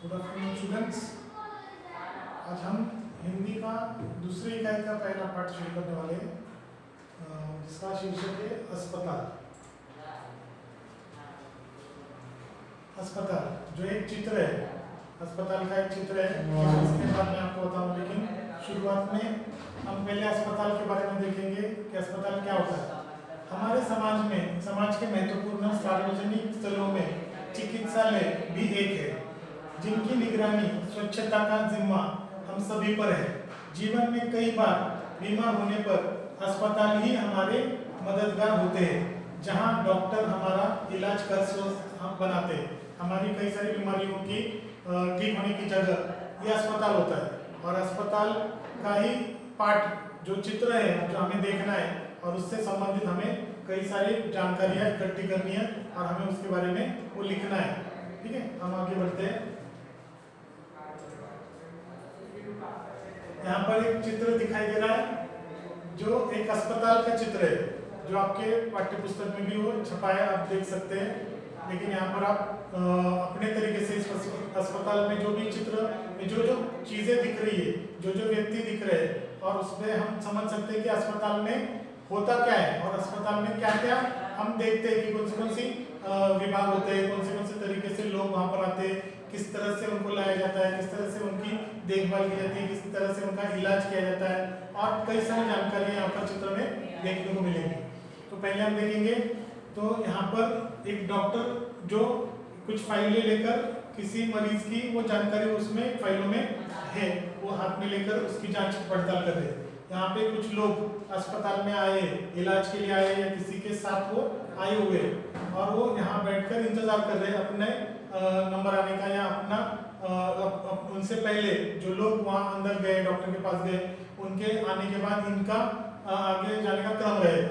Good afternoon students. आज हम हिंदी का दूसरी इकाई का पहला पाठ शुरू करने वाले हैं, जिसका शीर्षक है अस्पताल। अस्पताल जो एक चित्र है, अस्पताल का एक चित्र है, इसके बाद मैं आपको बताऊं, लेकिन शुरुआत में हम पहले अस्पताल के बारे में देखेंगे कि अस्पताल क्या होता है। हमारे समाज में, समाज के महत्वपूर्ण सार्वजनिक स्थलों में चिकित्सालय भी एक है, जिनकी निगरानी, स्वच्छता का जिम्मा हम सभी पर है। जीवन में कई बार बीमार होने पर अस्पताल ही हमारे मददगार होते हैं, जहां डॉक्टर हमारा इलाज कर स्वस्थ हम बनाते हैं। हमारी कई सारी बीमारियों की ठीक होने की जगह ये अस्पताल होता है, और अस्पताल का ही पाठ जो चित्र है जो हमें देखना है, और उससे संबंधित हमें कई सारी जानकारियां इकट्ठी करनी है और हमें उसके बारे में वो लिखना है। ठीक है, हम आगे बढ़ते हैं। यहाँ पर एक चित्र दिखाई दे रहा है जो एक अस्पताल का चित्र है, जो आपके पाठ्य पुस्तक में भी वो छपा है, आप देख सकते हैं। लेकिन यहाँ पर आप अपने तरीके से इस अस्पताल में जो भी चित्र में जो जो चीजें दिख रही है, जो जो व्यक्ति दिख रहे हैं, और उसमें हम समझ सकते हैं कि अस्पताल में होता क्या है और अस्पताल में क्या क्या हम देखते हैं कि कौन सी विभाग होते हैं, कौन से तरीके से लोग वहाँ पर आते हैं, किस तरह से उनको लाया जाता है, किस तरह से उनकी देखभाल की जाती है, किस तरह से उनका इलाज किया जाता है, और कई सारी जानकारियाँ यहाँ पर चित्र में देखने को मिलेंगी। तो पहले हम देखेंगे, तो यहाँ पर एक डॉक्टर जो कुछ फाइलें लेकर किसी मरीज की वो जानकारी उसमें फाइलों में है, वो हाथ में लेकर उसकी जांच पड़ताल कर रहे हैं। यहाँ पे कुछ लोग अस्पताल में आए, इलाज के लिए आए, या किसी के साथ वो आए हुए, और वो यहाँ बैठकर इंतजार कर रहे हैं अपने नंबर आने का, या अपना उनसे पहले जो लोग वहाँ अंदर गए, डॉक्टर के पास गए, उनके आने के बाद इनका आगे जाने का क्रम रहेगा।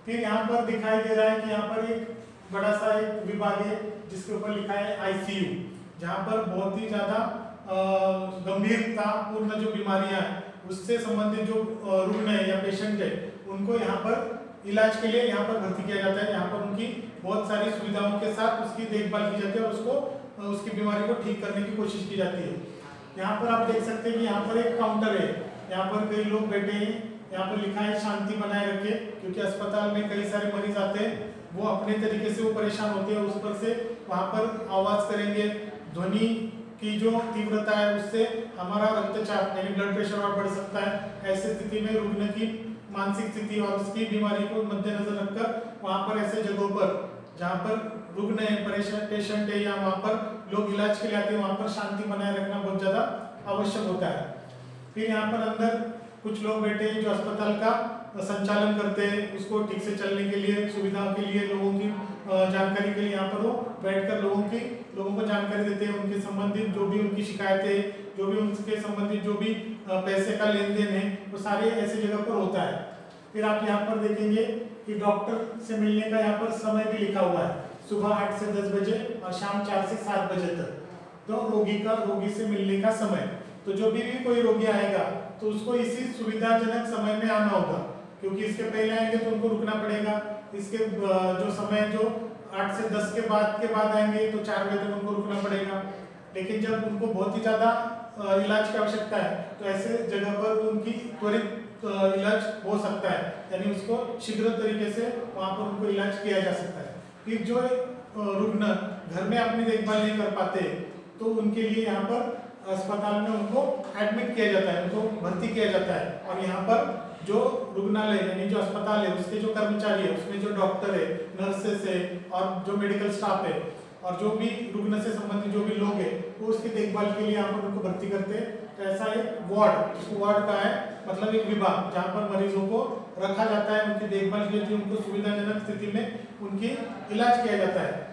फिर यहाँ पर दिखाई दे रहा है कि यहाँ पर एक बड़ा सा एक विभाग है जिसके ऊपर लिखा है आईसीयू, जहाँ पर बहुत ही ज्यादा गंभीरता पूर्ण जो बीमारियां हैं उससे संबंधित जो रुग्ण है या पेशेंट है, उनको यहाँ पर इलाज के लिए यहाँ पर भर्ती किया जाता है। यहाँ पर उनकी बहुत सारी सुविधाओं के साथ उसकी देखभाल की जाती है और उसको उसकी बीमारी को ठीक करने की कोशिश की जाती है। यहाँ पर आप देख सकते हैं कि यहाँ पर एक काउंटर है, यहाँ पर कई लोग बैठे हैं, यहाँ पर लिखा है शांति बनाए रखे, क्योंकि अस्पताल में कई सारे मरीज आते हैं, वो अपने तरीके से वो परेशान होते हैं, उस पर से वहाँ पर आवाज करेंगे, ध्वनि की जो तीव्रता है उससे हमारा रक्तचाप यानी ब्लड प्रेशर और बढ़ सकता है। ऐसी स्थिति में रुग्ण की मानसिक स्थिति और उसकी बीमारी को मद्देनजर रखकर वहाँ पर ऐसे जगहों पर जहाँ पर रुग्ण है, पेशेंट है, या वहाँ पर लोग इलाज के लिए आते हैं, वहाँ पर शांति बनाए रखना बहुत ज्यादा आवश्यक होता है। फिर यहाँ पर अंदर कुछ लोग बैठे हैं जो अस्पताल का संचालन करते हैं, उसको ठीक से चलने के लिए, सुविधाओं के लिए, लोगों की जानकारी के लिए यहाँ पर वो बैठकर लोगों को जानकारी देते हैं, उनके संबंधित जो भी उनकी शिकायतें, जो भी उनके संबंधित जो भी पैसे का लेन देन है, वो सारे ऐसी जगह पर होता है। फिर आप यहाँ पर देखेंगे कि डॉक्टर से मिलने का यहाँ पर समय भी लिखा हुआ है, सुबह 8 से 10 बजे और शाम 4 से 7 बजे तक, तो रोगी से मिलने का समय। तो जो भी कोई रोगी आएगा तो उसको इसी सुविधाजनक समय में आना होगा, क्योंकि इसके पहले आएंगे तो उनको रुकना पड़ेगा। इसके जो समय जो 8 से 10 के बाद आएंगे तो 4 बजे तक उनको रुकना पड़ेगा। लेकिन जब उनको बहुत ही ज्यादा इलाज की आवश्यकता है तो ऐसे जगह पर उनकी त्वरित इलाज हो सकता है, यानी उसको शीघ्र तरीके से वहाँ पर उनको इलाज किया जा सकता है। फिर जो रुग्ण घर में अपनी देखभाल नहीं कर पाते तो उनके लिए यहाँ पर अस्पताल में उनको एडमिट किया जाता है, उनको भर्ती किया जाता है। और यहाँ पर जो रुग्णालय यानी जो अस्पताल है उसके जो कर्मचारी है, उसमें जो डॉक्टर है, नर्सेस है, और जो मेडिकल स्टाफ है, और जो भी रुग्ण से संबंधित जो भी लोग हैं, वो उसकी देखभाल के लिए यहाँ पर उनको भर्ती करते हैं। तो ऐसा एक वार्ड, जिसको वार्ड का है मतलब एक विभाग, जहाँ पर मरीजों को रखा जाता है, उनकी देखभाल की जाती है, उनको सुविधाजनक स्थिति में उनकी इलाज किया जाता है।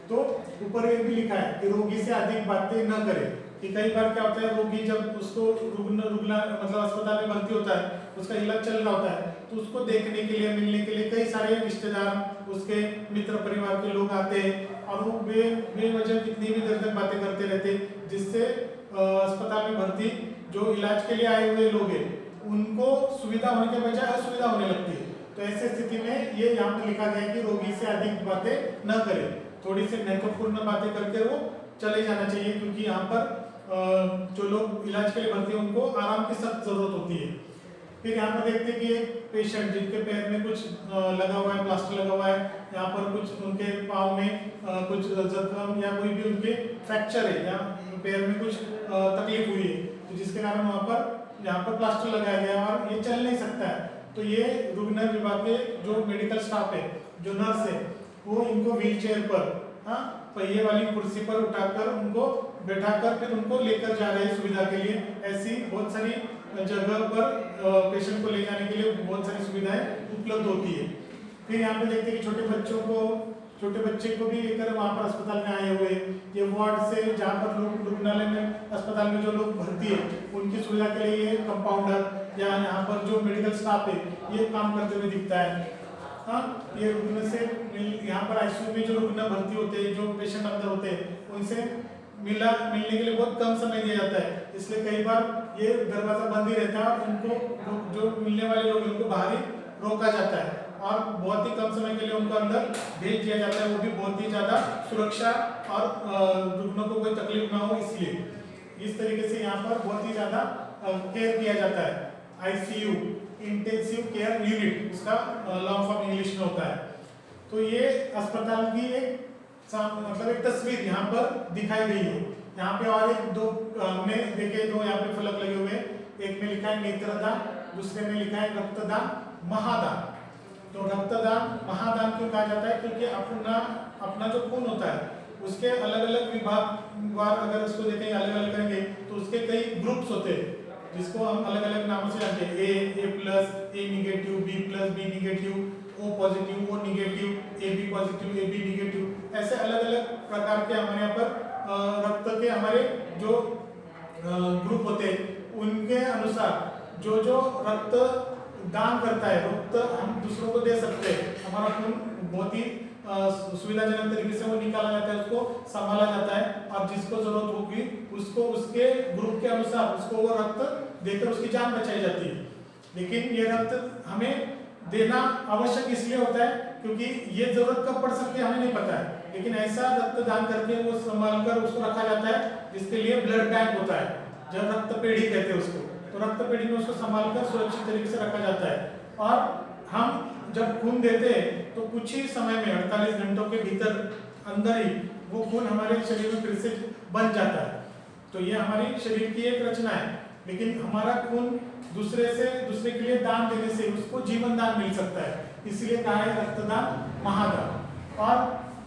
तो ऊपर ये भी लिखा है कि रोगी से अधिक बातें न करें, कि कई बार क्या होता है, रोगी जब उसको रुग्ण मतलब अस्पताल में भर्ती होता है, उसका इलाज चल रहा होता है, तो उसको देखने के लिए, मिलने के लिए कई सारे रिश्तेदार, उसके मित्र परिवार के लोग आते हैं, और वो बेवजह कितनी भी देर तक बातें करते रहते हैं, जिससे अस्पताल में भर्ती जो इलाज के लिए आए हुए लोग हैं उनको सुविधा होने के बजाय असुविधा होने लगती है। तो ऐसी स्थिति में ये यहाँ पर लिखा गया है कि रोगी से अधिक बातें न करें। थोड़ी सी महत्वपूर्ण बातें करके वो चले जाना चाहिए, क्योंकि यहाँ पर जो लोग इलाज के लिए भर्ती हैं उनको आराम की सख्त जरूरत होती है। फिर यहाँ पर देखते हैं कि एक पेशेंट जिनके पैर में कुछ लगा हुआ है, प्लास्टर लगा हुआ है, यहाँ पर कुछ उनके पाँव में कुछ जख्म या कोई भी उनके फ्रैक्चर है या पैर में कुछ तकलीफ हुई है, तो जिसके कारण वहाँ पर यहाँ पर प्लास्टर लगाया गया और ये चल नहीं सकता है। तो ये रुग्ण विभाग के जो मेडिकल स्टाफ है, जो नर्स है, वो इनको व्हील चेयर पर, हाँ, पहिए वाली कुर्सी पर उठाकर उनको बैठाकर फिर उनको लेकर जा रहे हैं सुविधा के लिए। ऐसी बहुत सारी जगह पर पेशेंट को ले जाने के लिए बहुत सारी सुविधाएं उपलब्ध होती है। फिर यहाँ पे देखते हैं कि छोटे बच्चे को भी लेकर वहाँ पर अस्पताल में आए हुए। ये वार्ड से जहाँ पर लोग रुग्णालय में अस्पताल में जो लोग भर्ती है उनकी सुविधा के लिए ये कंपाउंडर या यहाँ पर जो मेडिकल स्टाफ है ये काम करते हुए दिखता है। हाँ, ये रुग्ण से यहाँ पर आईसीयू में जो रुग्ण भर्ती होते हैं, जो पेशेंट अंदर होते हैं, उनसे मिलने के लिए बहुत कम समय दिया जाता है, इसलिए कई बार ये दरवाजा बंद ही रहता है और उनको जो मिलने वाले लोग उनको बाहर ही रोका जाता है और बहुत ही कम समय के लिए उनको अंदर भेज दिया जाता है, वो भी बहुत ही ज्यादा सुरक्षा और रुग्णों को कोई तकलीफ ना हो इसलिए। इस तरीके से यहाँ पर बहुत ही ज्यादा केयर किया जाता है। आईसीयू, इंटेंसिव केयर यूनिट, उसका लॉन्ग फॉर्म इंग्लिश में होता है। तो ये अस्पताल की एक मतलब एक तस्वीर यहाँ पर दिखाई गई है। यहाँ पे और एक दो हमने देखे, दो यहाँ पे फलक लगे हुए, एक में लिखा है नेत्रदान, दूसरे में लिखा है रक्तदान महादान। तो रक्तदान महादान क्यों कहा जाता है? क्योंकि अपना जो खून होता है उसके अलग अलग विभागवार अगर उसको देखेंगे, अलग अलग करेंगे तो उसके कई ग्रुप्स होते हैं जिसको हम अलग अलग नामों से जानते हैं। A plus, A negative, B plus, B negative, O positive, O negative, A B positive, A B negative, ऐसे अलग अलग प्रकार के हमारे यहाँ पर रक्त के हमारे जो ग्रुप होते हैं उनके अनुसार जो जो रक्त दान करता है, रक्त हम दूसरों को दे सकते हैं, हमारा खून बहुत ही सुविधाजनक तरीके से वो निकाला जाता है, उसको संभाला जाता है और जिसको जरूरत होगी उसको उसके ग्रुप के अनुसार उसको वो रक्त देकर उसकी जान बचाई जाती है। लेकिन ये रक्त हमें देना आवश्यक इसलिए होता है क्योंकि ये जरूरत कब पड़ सकती है हमें नहीं पता है, लेकिन ऐसा रक्त दान करके वो संभाल कर उसको रखा जाता है जिसके लिए ब्लड बैंक होता है, जब रक्त पेढ़ी कहते हैं उसको, तो रक्त पेढ़ी में उसको संभाल कर सुरक्षित तरीके से रखा जाता है। और हम जब खून देते हैं तो कुछ ही समय में 48 घंटों के भीतर अंदर ही वो खून हमारे शरीर में फिर से बन जाता है। तो ये हमारी शरीर की एक रचना है, लेकिन हमारा खून दूसरे के लिए दान देने से उसको जीवन दान मिल सकता है, इसलिए कहा है रक्तदान महादान। और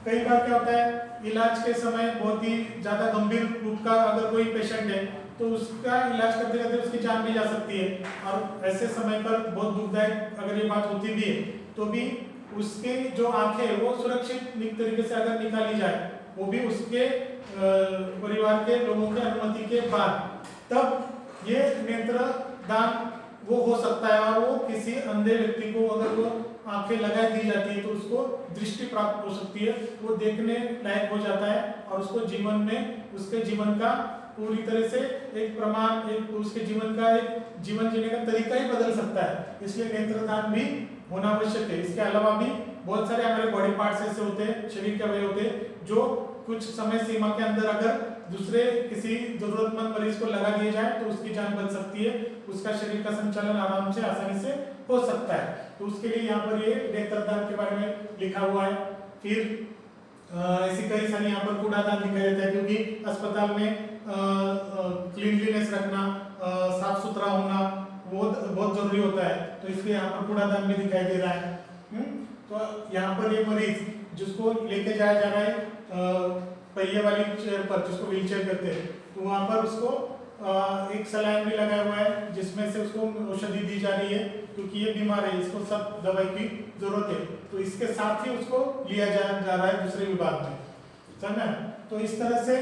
कई बार क्या होता है, इलाज के समय बहुत ही ज्यादा गंभीर रूप का अगर कोई पेशेंट है तो उसका इलाज करते करते उसकी जान भी जा सकती है, और ऐसे समय पर बहुत दुखदायक अगर ये बात होती भी है तो भी उसके जो आंखें है वो सुरक्षित तरीके से अगर निकाली जाए, वो भी उसके परिवार के लोगों की अनुमति के बाद, तब ये नेत्र दान वो हो सकता है। और वो किसी अंधे व्यक्ति को अगर वो आंखें लगाई दी जाती है तो उसको दृष्टि प्राप्त हो सकती है, वो देखने लायक हो जाता है और उसको जीवन में उसके जीवन का पूरी तरह से एक प्रमाण, एक उसके जीवन का एक जीवन जीने का तरीका ही बदल सकता है, इसलिए नेत्रदान भी होना आवश्यक है। इसके अलावा भी बहुत सारे हमारे बॉडी पार्ट्स ऐसे होते हैं, शरीर के अवयव होते हैं जो कुछ समय सीमा के अंदर अगर दूसरे किसी जरूरतमंद मरीज को लगा दिया जाए तो उसकी जान बच सकती है, उसका शरीर का संचालन आराम से आसानी से हो सकता है। तो उसके लिए यहाँ पर ये नेत्रदान के बारे में लिखा हुआ है। फिर ऐसी कई सारी यहाँ पर कूड़ादान दिखाया जाता है, क्योंकि अस्पताल में क्लीनलीनेस रखना, साफ सुथरा होना बहुत जरूरी होता है, तो इसलिए यहाँ पर कूड़ादान भी दिखाई दे रहा है। तो यहाँ पर ये मरीज जिसको लेके जाया जा रहा है पहिए वाली चेयर पर, जिसको व्हील चेयर कहते हैं, तो वहाँ पर उसको एक सलाइन भी लगाया हुआ है जिसमें से उसको औषधि दी जा रही है, क्योंकि ये बीमार है, इसको सब दवाई की जरूरत है, तो इसके साथ ही उसको लिया जा रहा है दूसरे विभाग में, समझा। तो इस तरह से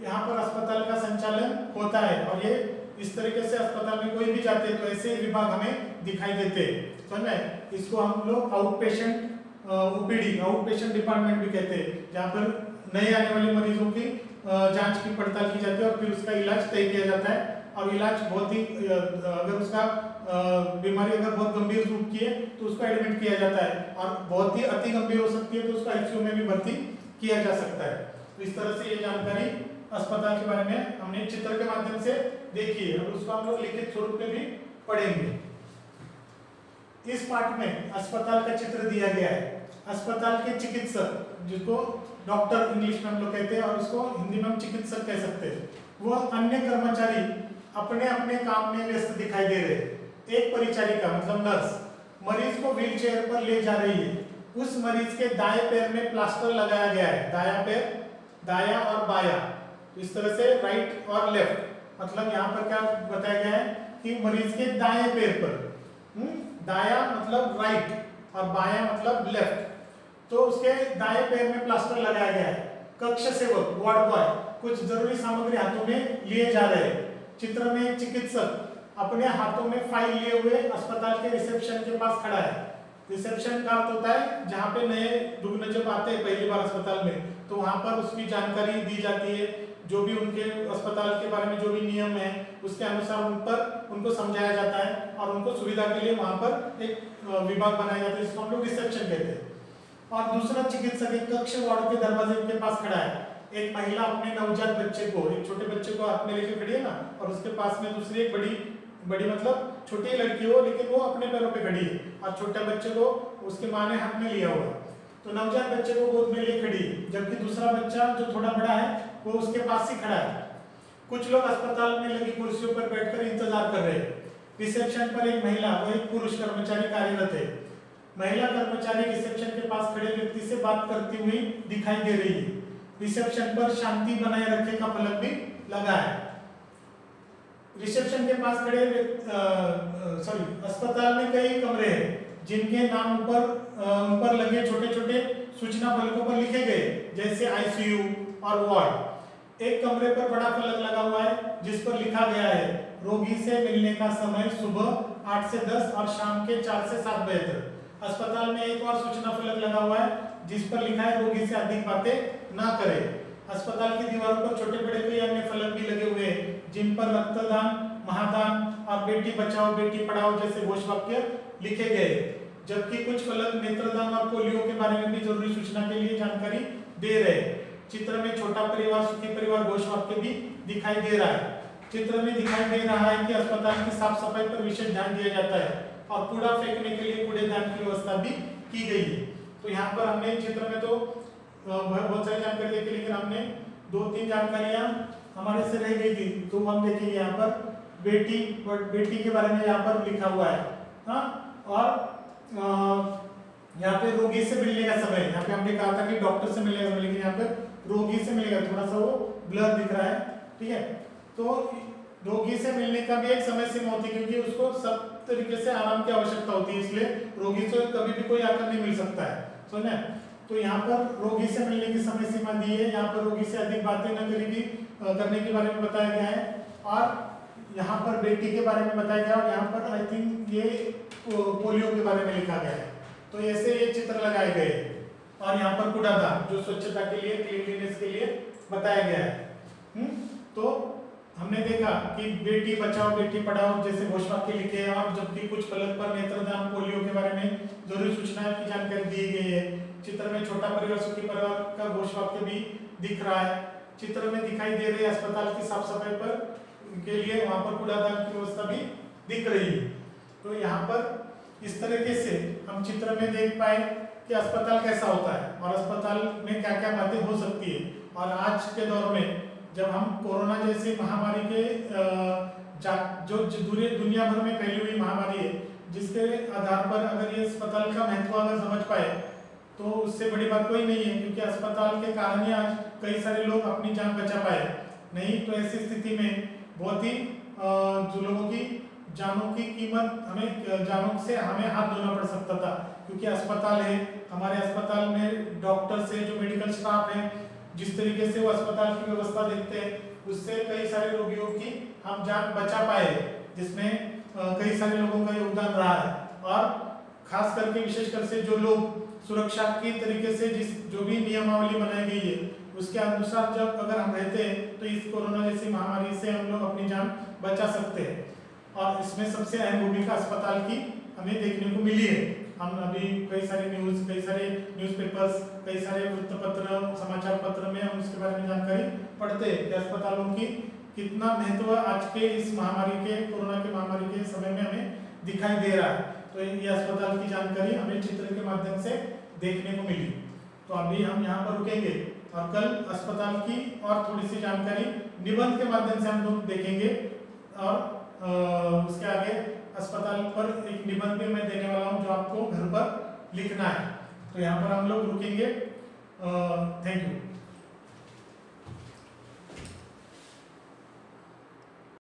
यहाँ पर अस्पताल का संचालन होता है, और ये इस तरीके से अस्पताल में कोई भी जाते हैं तो ऐसे विभाग हमें दिखाई देते हैं, समझा। इसको हम लोग out patient OPD, out patient department भी कहते हैं, जहाँ पर नए आने वाले मरीजों की जांच की पड़ताल की जाती है और फिर उसका इलाज तय किया जाता है। और इलाज बहुत ही अगर उसका बीमारी अगर बहुत गंभीर रूप की है तो उसको एडमिट किया जाता है, और बहुत ही अति गंभीर हो सकती है तो उसको आईसीयू में भी भर्ती किया जा सकता है। तो इस तरह से ये जानकारी अस्पताल के बारे में हमने चित्र के माध्यम से देखी है और उसको हम लोग लिखित स्वरूप में भी पढ़ेंगे। इस पाठ में अस्पताल का चित्र दिया गया है। अस्पताल के चिकित्सक, जिसको डॉक्टर इंग्लिश में हम लोग कहते हैं और उसको हिंदी में हम चिकित्सक कह सकते हैं, वह अन्य कर्मचारी अपने अपने काम में व्यस्त दिखाई दे रहे हैं। एक परिचारिका मतलब नर्स मरीज को व्हील चेयर पर ले जा रही है। उस मरीज के दाएं पैर में प्लास्टर लगाया गया है। दायां पैर, दायां और बायां, इस तरह से राइट और लेफ्ट। मतलब यहाँ पर क्या बताया गया है कि मरीज के दाएं पैर पर, दायां मतलब राइट और बायां मतलब लेफ्ट, तो उसके दाएं पैर में प्लास्टर लगाया गया है। कक्ष सेवक वार्ड बॉय कुछ जरूरी सामग्री हाथों में लिए जा रहे हैं। चित्र में एक चिकित्सक अपने हाथों में फाइल लिए हुए अस्पताल के रिसेप्शन के पास खड़ा है। रिसेप्शन का अर्थ होता है जहाँ पे नए रुग्ण जब आते हैं पहली बार अस्पताल में, तो वहाँ पर उसकी जानकारी दी जाती है, जो भी उनके अस्पताल के बारे में जो भी नियम है उसके अनुसार उन पर उनको समझाया जाता है और उनको सुविधा के लिए वहाँ पर एक विभाग बनाया जाता है जिसको हम लोग रिसेप्शन कहते हैं। और दूसरा चिकित्सक एक कक्ष वार्ड के दरवाजे के पास खड़ा है। एक महिला अपने नवजात बच्चे को, एक छोटे बच्चे को हाथ में लेके खड़ी है ना, और उसके पास में दूसरी एक बड़ी मतलब छोटी लड़की हो लेकिन वो अपने पैरों पे खड़ी है और छोटे बच्चे को उसके माँ ने हाथ में लिया हुआ है। तो नवजात बच्चे को गोद में लिए खड़ी है, जबकि दूसरा बच्चा जो थोड़ा बड़ा है वो उसके पास ही खड़ा है। कुछ लोग अस्पताल में लगी कुर्सियों पर बैठकर इंतजार कर रहे हैं। रिसेप्शन पर एक महिला व एक पुरुष कर्मचारी कार्यरत है। महिला कर्मचारी रिसेप्शन के पास खड़े व्यक्ति से बात करती हुई दिखाई दे रही है। रिसेप्शन पर शांति बनाए रखे का फलक भी लगा है। रिसेप्शन के पास खड़े अस्पताल में कई कमरे हैं जिनके नाम ऊपर लगे छोटे छोटे सूचना फलकों पर लिखे गए, जैसे आईसीयू और वार्ड। एक कमरे पर बड़ा फलक लगा हुआ है जिस पर लिखा गया है रोगी से मिलने का समय सुबह 8 से 10 और शाम के 4 से 7 बजे तक। अस्पताल में एक और सूचना फलक लगा हुआ है जिस पर लिखा है रोगी से अधिक बातें ना करें। अस्पताल की दीवारों पर छोटे बड़े कई अन्य फलक भी लगे हुए हैं जिन पर रक्तदान, महादान और बेटी बचाओ बेटी पढ़ाओ जैसे घोषवाक्य लिखे गए, जबकि कुछ फलक नेत्रदान और पोलियो के बारे में भी जरूरी सूचना के लिए जानकारी दे रहे हैं। चित्र में छोटा परिवार सुखी परिवार घोषवाक्य भी दिखाई दे रहा है। चित्र में दिखाई दे रहा है कि अस्पताल की साफ सफाई पर विशेष ध्यान दिया जाता है और कूड़ा फेंकने के लिए कूड़ेदान की व्यवस्था भी की गई है। तो यहाँ पर हमने चित्र में तो बहुत सारी जानकारी देखी, लेकिन हमने 2-3 जानकारियां हमारे से रह गई थी, तो हम देखेंगे यहाँ पर बेटी के बारे में यहाँ पर लिखा हुआ है। हाँ, और यहाँ पे रोगी से मिलने का समय, यहाँ पे हमने कहा था कि डॉक्टर से मिलने का समय, लेकिन यहाँ पे रोगी से मिलेगा, थोड़ा सा वो ब्लर दिख रहा है। ठीक है, तो रोगी से मिलने का भी एक समय सीमा होती है क्योंकि उसको सब तरीके से आराम की आवश्यकता होती है, इसलिए रोगी से कभी भी कोई आकर नहीं मिल सकता है। समझे? तो यहाँ पर रोगी से मिलने की समय सीमा दी है। यहाँ पर रोगी से अधिक बातें न करने के बारे में बताया गया है और यहाँ पर बेटी के बारे में बताया गया और यहाँ पर आई थिंक ये पोलियो के बारे में लिखा गया है। तो ऐसे ये चित्र लगाए गए और यहाँ पर कूड़ादान जो स्वच्छता के लिए, क्लीनलीनेस के लिए बताया गया है। तो हमने देखा कि बेटी बचाओ बेटी पढ़ाओ जैसे घोषवाक्य लिखे हैं और जबकि कुछ फलक पर नेत्रदान, पोलियो के बारे में जरूरी सूचनाएं की जानकारी दी गई है। चित्र में छोटा परिवार सुखी परिवार का घोषवाक्य भी दिख रहा है। चित्र में दिखाई दे रही है अस्पताल की साफ सफाई पर के लिए वहां पर कूड़ादान की व्यवस्था भी दिख रही है। तो यहाँ पर इस तरीके से हम चित्र में देख पाए कि अस्पताल कैसा होता है और अस्पताल में क्या क्या बातें हो सकती है। और आज के दौर में जब हम कोरोना जैसी महामारी के जो दुनिया भर में फैली हुई महामारी है, जिसके आधार पर अगर ये अस्पताल का महत्व अगर समझ पाए तो उससे बड़ी बात कोई नहीं है, क्योंकि अस्पताल के कारण ही आज कई सारे लोग अपनी जान बचा पाए। नहीं तो ऐसी स्थिति में बहुत ही जो लोगों की जानों की कीमत जानों से हमें हाथ धोना पड़ सकता था, क्योंकि अस्पताल है, हमारे अस्पताल में डॉक्टर से जो मेडिकल स्टाफ है जिस तरीके से वो अस्पताल की व्यवस्था देखते हैं उससे कई सारे रोगियों की हम जान बचा पाए, जिसमें कई सारे लोगों का योगदान रहा है। और खास करके विशेषकर से जो लोग सुरक्षा की तरीके से जो भी नियमावली बनाई गई है उसके अनुसार जब अगर हम रहते हैं तो इस कोरोना जैसी महामारी से हम लोग अपनी जान बचा सकते हैं। और इसमें सबसे अहम भूमिका अस्पताल की हमें देखने को मिली है। हम अभी कई सारे न्यूज़पेपर्स, कई सारे वृत्तपत्र, समाचार पत्र में हम उसके बारे में जानकारी पढ़ते हैं कि अस्पतालों की कितना महत्व आज के इस महामारी के, कोरोना के महामारी के समय में हमें दिखाई दे रहा है। तो ये अस्पताल की जानकारी हमें चित्र के माध्यम से देखने को मिली। तो अभी हम यहाँ पर रुकेंगे और कल अस्पताल की और थोड़ी सी जानकारी निबंध के माध्यम से हम लोग देखेंगे और उसके आगे अस्पताल पर एक निबंध भी मैं देने वाला हूँ जो आपको घर पर लिखना है। तो यहाँ पर हम लोग रुकेंगे। Thank you.